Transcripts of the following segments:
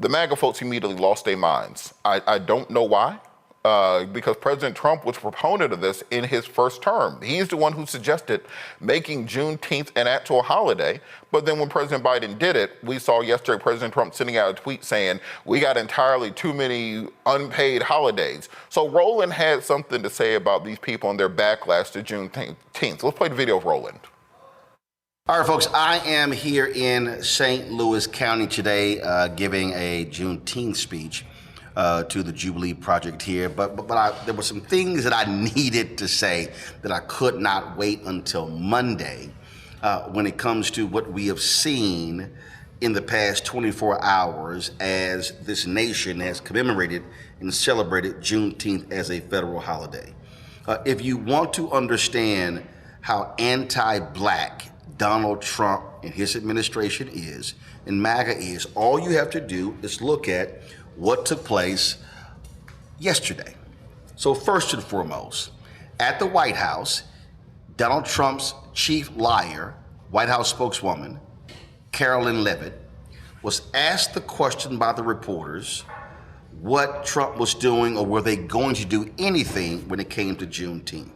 The MAGA folks immediately lost their minds. I don't know why, because President Trump was a proponent of this in his first term. He's the one who suggested making Juneteenth an actual holiday. But then when President Biden did it, we saw yesterday President Trump sending out a tweet saying, we got entirely too many unpaid holidays. So Roland had something to say about these people and their backlash to Juneteenth. Let's play the video of Roland. All right, folks, I am here in St. Louis County today giving a Juneteenth speech to the Jubilee Project here. But there were some things that I needed to say that I could not wait until Monday when it comes to what we have seen in the past 24 hours as this nation has commemorated and celebrated Juneteenth as a federal holiday. If you want to understand how anti-Black Donald Trump and his administration is, and MAGA is, all you have to do is look at what took place yesterday. So first and foremost, at the White House, Donald Trump's chief liar, White House spokeswoman, Carolyn Leavitt, was asked the question by the reporters what Trump was doing or were they going to do anything when it came to Juneteenth.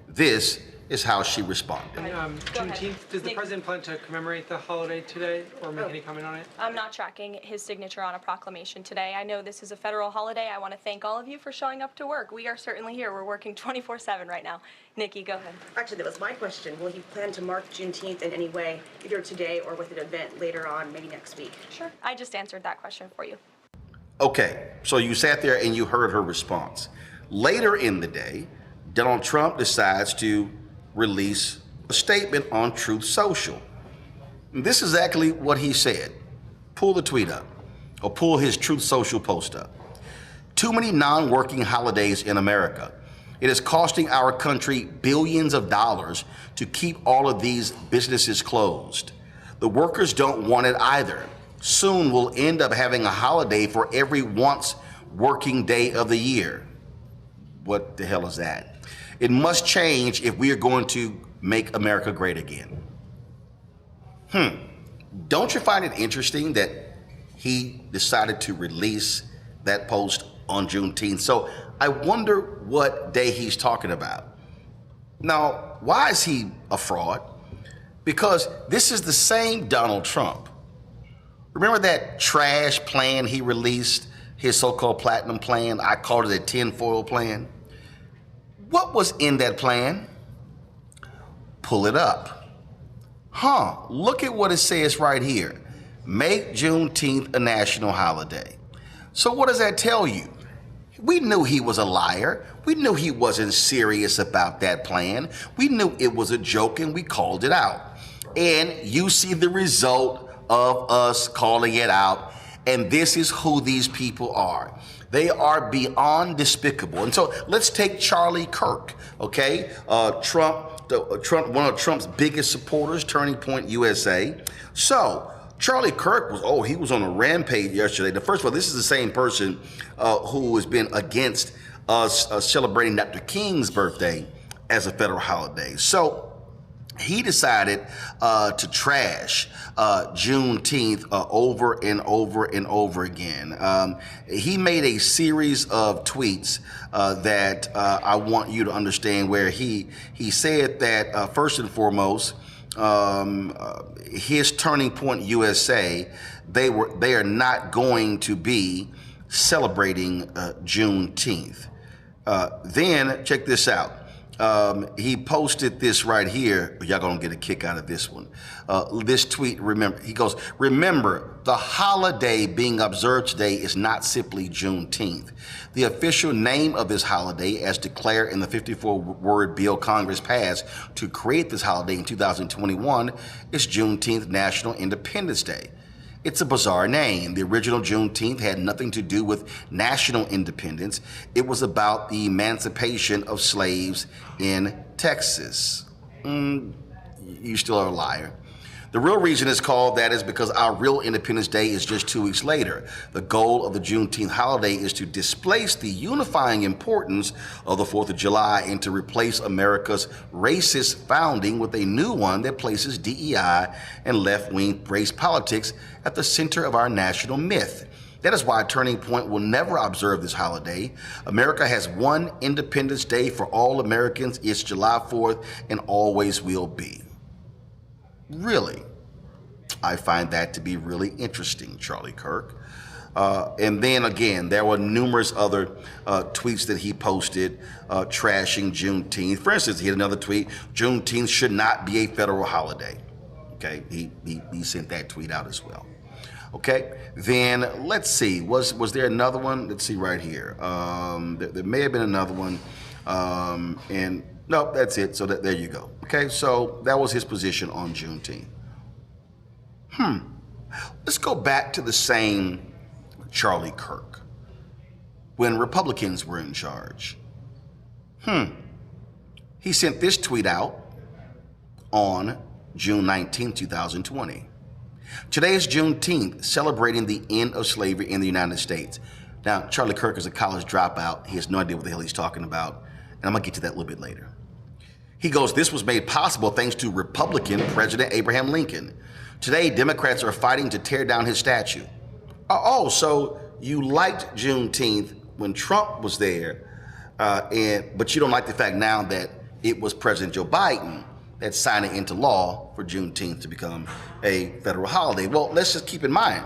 This is how she responded. Juneteenth, does the president plan to commemorate the holiday today or make any comment on it? I'm not tracking his signature on a proclamation today. I know this is a federal holiday. I want to thank all of you for showing up to work. We are certainly here. We're working 24/7 right now. Nikki, go ahead. Actually, that was my question. Will he plan to mark Juneteenth in any way, either today or with an event later on, maybe next week? Sure. I just answered that question for you. Okay, so you sat there and you heard her response. Later in the day, Donald Trump decides to release a statement on Truth Social. And this is exactly what he said. Pull the tweet up, or pull his Truth Social post up. Too many non-working holidays in America. It is costing our country billions of dollars to keep all of these businesses closed. The workers don't want it either. Soon we'll end up having a holiday for every once working day of the year. What the hell is that? It must change if we are going to make America great again. Don't you find it interesting that he decided to release that post on Juneteenth? So I wonder what day he's talking about. Now, why is he a fraud? Because this is the same Donald Trump. Remember that trash plan he released, his so-called platinum plan? I called it a tinfoil plan. What was in that plan? Pull it up. Look at what it says right here. Make Juneteenth a national holiday. So what does that tell you? We knew he was a liar. We knew he wasn't serious about that plan. We knew it was a joke and we called it out. And you see the result of us calling it out. And this is who these people are. They are beyond despicable. And so let's take Charlie Kirk, okay? Trump, one of Trump's biggest supporters, Turning Point USA. So Charlie Kirk he was on a rampage yesterday. First of all, this is the same person who has been against us celebrating Dr. King's birthday as a federal holiday. So he decided to trash Juneteenth over and over and over again. He made a series of tweets that I want you to understand, where he said that first and foremost, his Turning Point USA, they are not going to be celebrating Juneteenth. Then check this out. He posted this right here. Y'all gonna get a kick out of this one. This tweet, he goes, remember, the holiday being observed today is not simply Juneteenth. The official name of this holiday, as declared in the 54-word bill Congress passed to create this holiday in 2021, is Juneteenth, National Independence Day. It's a bizarre name. The original Juneteenth had nothing to do with national independence. It was about the emancipation of slaves in Texas. You still are a liar. The real reason it's called that is because our real Independence Day is just 2 weeks later. The goal of the Juneteenth holiday is to displace the unifying importance of the 4th of July and to replace America's racist founding with a new one that places DEI and left-wing race politics at the center of our national myth. That is why Turning Point will never observe this holiday. America has one Independence Day for all Americans. It's July 4th and always will be. Really? I find that to be really interesting, Charlie Kirk. And then again, there were numerous other tweets that he posted trashing Juneteenth. For instance, he had another tweet, Juneteenth should not be a federal holiday. Okay, he sent that tweet out as well. Okay, then let's see, was there another one? Let's see right here. There may have been another one. And no, that's it. So there you go. Okay, so that was his position on Juneteenth. Let's go back to the same Charlie Kirk when Republicans were in charge. He sent this tweet out on June 19, 2020. Today is Juneteenth, celebrating the end of slavery in the United States. Now, Charlie Kirk is a college dropout. He has no idea what the hell he's talking about. And I'm gonna get to that a little bit later. He goes, this was made possible thanks to Republican President Abraham Lincoln. Today, Democrats are fighting to tear down his statue. Oh, so you liked Juneteenth when Trump was there, but you don't like the fact now that it was President Joe Biden that signed it into law for Juneteenth to become a federal holiday. Well, let's just keep in mind,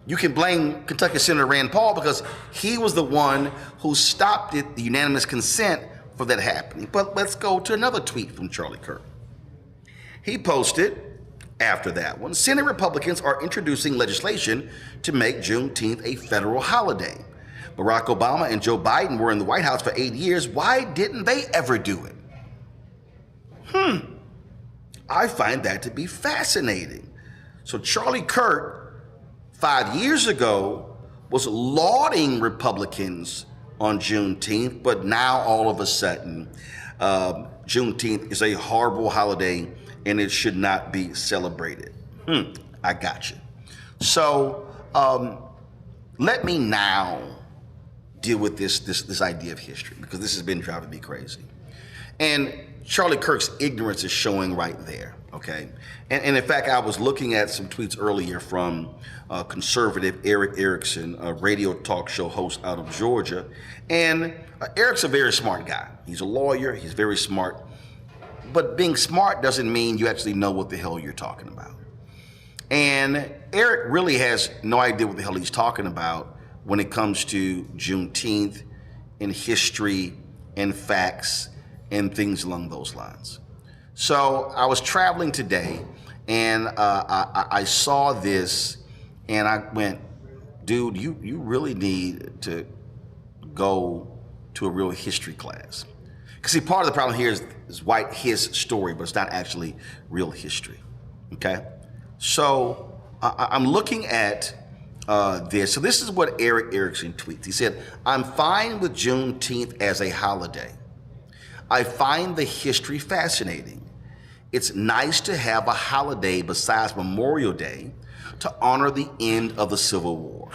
you can blame Kentucky Senator Rand Paul because he was the one who stopped it, the unanimous consent for that happening. But let's go to another tweet from Charlie Kirk. He posted after that one, Senate Republicans are introducing legislation to make Juneteenth a federal holiday. Barack Obama and Joe Biden were in the White House for 8 years. Why didn't they ever do it? I find that to be fascinating. So Charlie Kirk, 5 years ago, was lauding Republicans on Juneteenth, but now all of a sudden, Juneteenth is a horrible holiday and it should not be celebrated. I got you. So let me now deal with this idea of history, because this has been driving me crazy. And Charlie Kirk's ignorance is showing right there, okay? And in fact, I was looking at some tweets earlier from conservative Eric Erickson, a radio talk show host out of Georgia. And Eric's a very smart guy. He's a lawyer, he's very smart. But being smart doesn't mean you actually know what the hell you're talking about. And Eric really has no idea what the hell he's talking about when it comes to Juneteenth and history and facts and things along those lines. So I was traveling today and I saw this and I went, dude, you really need to go to a real history class. Because see, part of the problem here is white his story, but it's not actually real history, okay? So I'm looking at this. So this is what Eric Erickson tweets. He said, I'm fine with Juneteenth as a holiday. I find the history fascinating. It's nice to have a holiday besides Memorial Day to honor the end of the Civil War.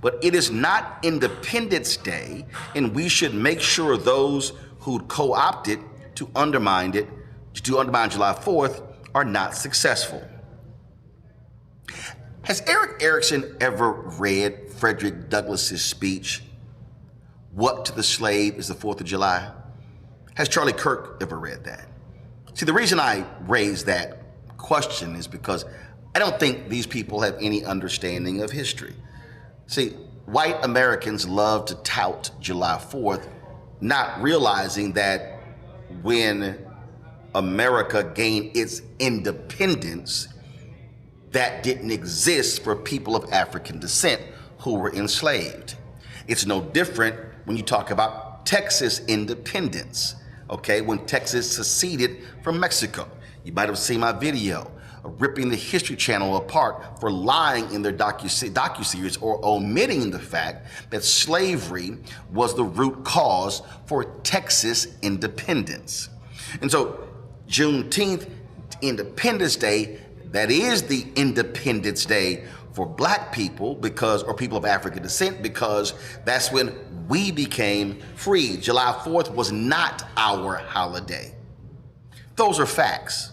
But it is not Independence Day, and we should make sure those who co-opted to undermine July 4th are not successful. Has Eric Erickson ever read Frederick Douglass's speech, What to the Slave is the 4th of July? Has Charlie Kirk ever read that? See, the reason I raise that question is because I don't think these people have any understanding of history. See, white Americans love to tout July 4th, not realizing that when America gained its independence, that didn't exist for people of African descent who were enslaved. It's no different when you talk about Texas independence, okay, when Texas seceded from Mexico. You might have seen my video ripping the History Channel apart for lying in their docuseries or omitting the fact that slavery was the root cause for Texas independence. And so Juneteenth, Independence Day, that is the Independence Day for black people or people of African descent, because that's when we became free. July 4th was not our holiday. Those are facts,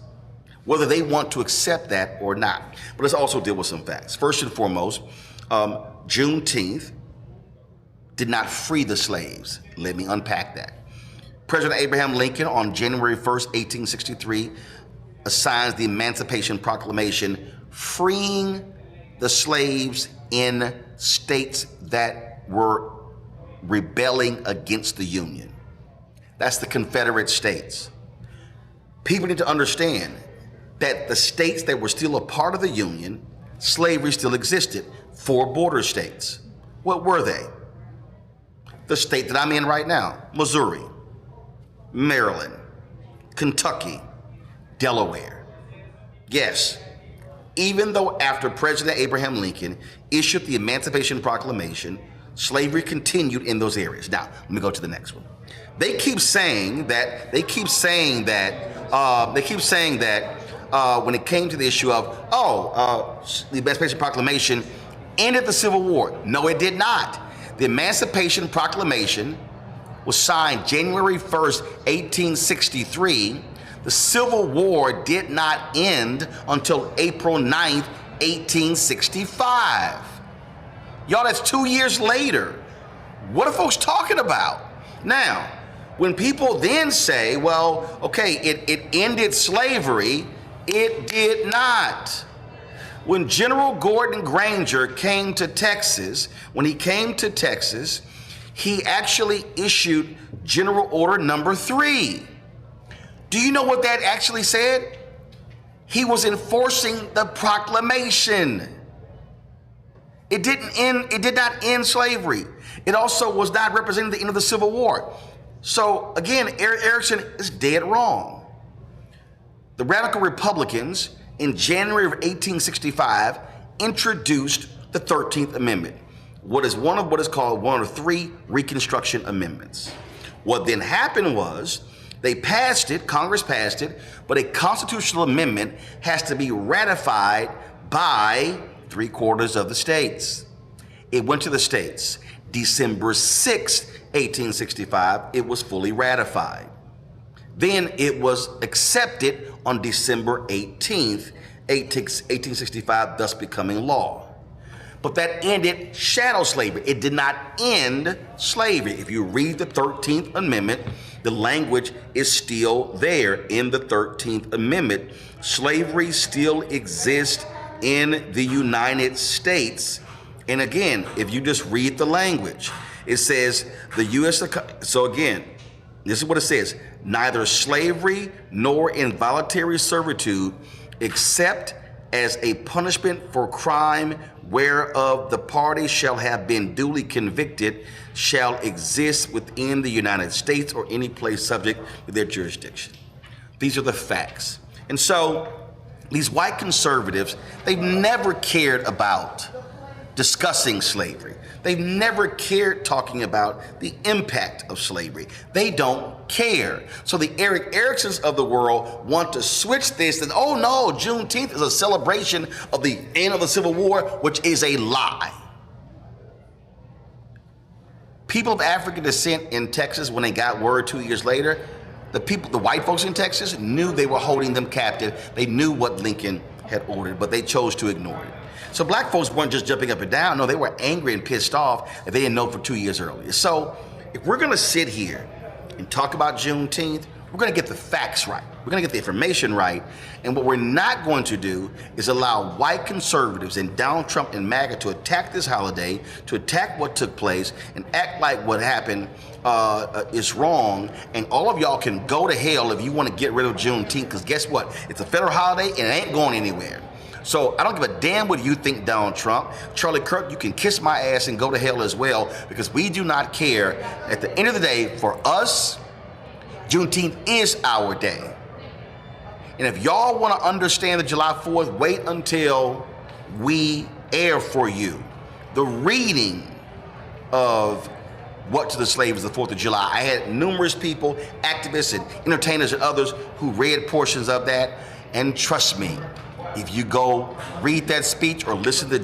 whether they want to accept that or not. But let's also deal with some facts. First and foremost, Juneteenth did not free the slaves. Let me unpack that. President Abraham Lincoln on January 1st, 1863, assigns the Emancipation Proclamation, freeing the slaves in states that were rebelling against the Union. That's the Confederate States. People need to understand that the states that were still a part of the Union, slavery still existed. 4 border states. What were they? The state that I'm in right now, Missouri, Maryland, Kentucky, Delaware. Yes, even though after President Abraham Lincoln issued the Emancipation Proclamation, slavery continued in those areas. Now, let me go to the next one. They keep saying that when it came to the issue of, the Emancipation Proclamation ended the Civil War. No, it did not. The Emancipation Proclamation was signed January 1st, 1863. The Civil War did not end until April 9th, 1865. Y'all, that's 2 years later. What are folks talking about? Now, when people then say, well, okay, it ended slavery, it did not. When General Gordon Granger came to Texas, he actually issued General Order Number 3. Do you know what that actually said? He was enforcing the proclamation. It did not end slavery. It also was not representing the end of the Civil War. So again, Erickson is dead wrong. The Radical Republicans in January of 1865 introduced the 13th Amendment, what is called one of 3 Reconstruction Amendments. What then happened was they passed it, Congress passed it, but a constitutional amendment has to be ratified by 3/4 of the states. It went to the states. December 6th, 1865, it was fully ratified. Then it was accepted on December 18th, 1865, thus becoming law. But that ended chattel slavery. It did not end slavery. If you read the 13th Amendment, the language is still there in the 13th Amendment. Slavery still exists in the United States. And again, if you just read the language, it says the U.S. So again, this is what it says: neither slavery nor involuntary servitude, except as a punishment for crime whereof the party shall have been duly convicted, shall exist within the United States or any place subject to their jurisdiction. These are the facts. And so these white conservatives, they've never cared about discussing slavery. They've never cared talking about the impact of slavery. They don't care. So the Eric Ericksons of the world want to switch this and, oh no, Juneteenth is a celebration of the end of the Civil War, which is a lie. People of African descent in Texas, when they got word 2 years later, the white folks in Texas knew they were holding them captive. They knew what Lincoln had ordered, but they chose to ignore it. So black folks weren't just jumping up and down. No, they were angry and pissed off that they didn't know for 2 years earlier. So if we're gonna sit here and talk about Juneteenth, we're gonna get the facts right. We're gonna get the information right. And what we're not going to do is allow white conservatives and Donald Trump and MAGA to attack this holiday, to attack what took place, and act like what happened is wrong. And all of y'all can go to hell if you wanna get rid of Juneteenth, because guess what? It's a federal holiday and it ain't going anywhere. So I don't give a damn what you think, Donald Trump. Charlie Kirk, you can kiss my ass and go to hell as well, because we do not care. At the end of the day, for us, Juneteenth is our day. And if y'all want to understand the July 4th, wait until we air for you the reading of What to the Slave is the 4th of July. I had numerous people, activists and entertainers and others who read portions of that. And trust me, If you go read that speech or listen to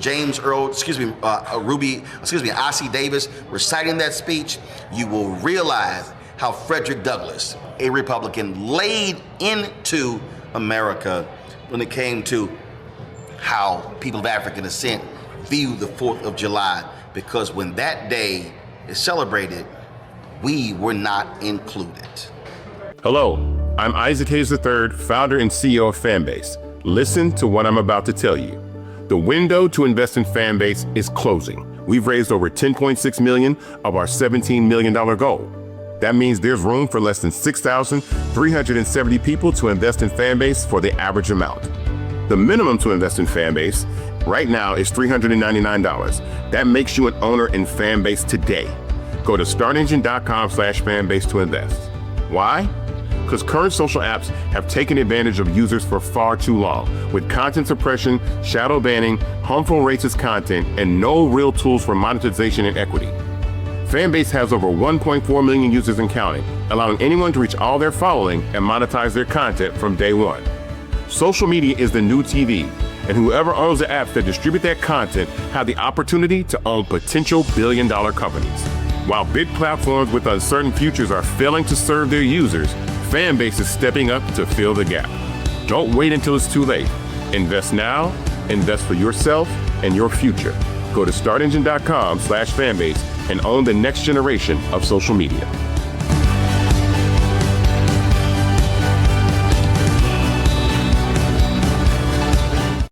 Ossie Davis reciting that speech, you will realize how Frederick Douglass, a Republican, laid into America when it came to how people of African descent view the 4th of July, because when that day is celebrated, we were not included. Hello, I'm Isaac Hayes III, founder and CEO of Fanbase. Listen to what I'm about to tell you. The window to invest in Fanbase is closing. We've raised over $10.6 million of our $17 million goal. That means there's room for less than 6,370 people to invest in Fanbase for the average amount. The minimum to invest in Fanbase right now is $399. That makes you an owner in Fanbase today. Go to startengine.com/fanbase to invest. Why? Because current social apps have taken advantage of users for far too long, with content suppression, shadow banning, harmful racist content, and no real tools for monetization and equity. Fanbase has over 1.4 million users and counting, allowing anyone to reach all their following and monetize their content from day one. Social media is the new TV, and whoever owns the apps that distribute that content have the opportunity to own potential billion-dollar companies. While big platforms with uncertain futures are failing to serve their users, Fanbase is stepping up to fill the gap. Don't wait until it's too late. Invest now, invest for yourself and your future. Go to startengine.com/fanbase and own the next generation of social media.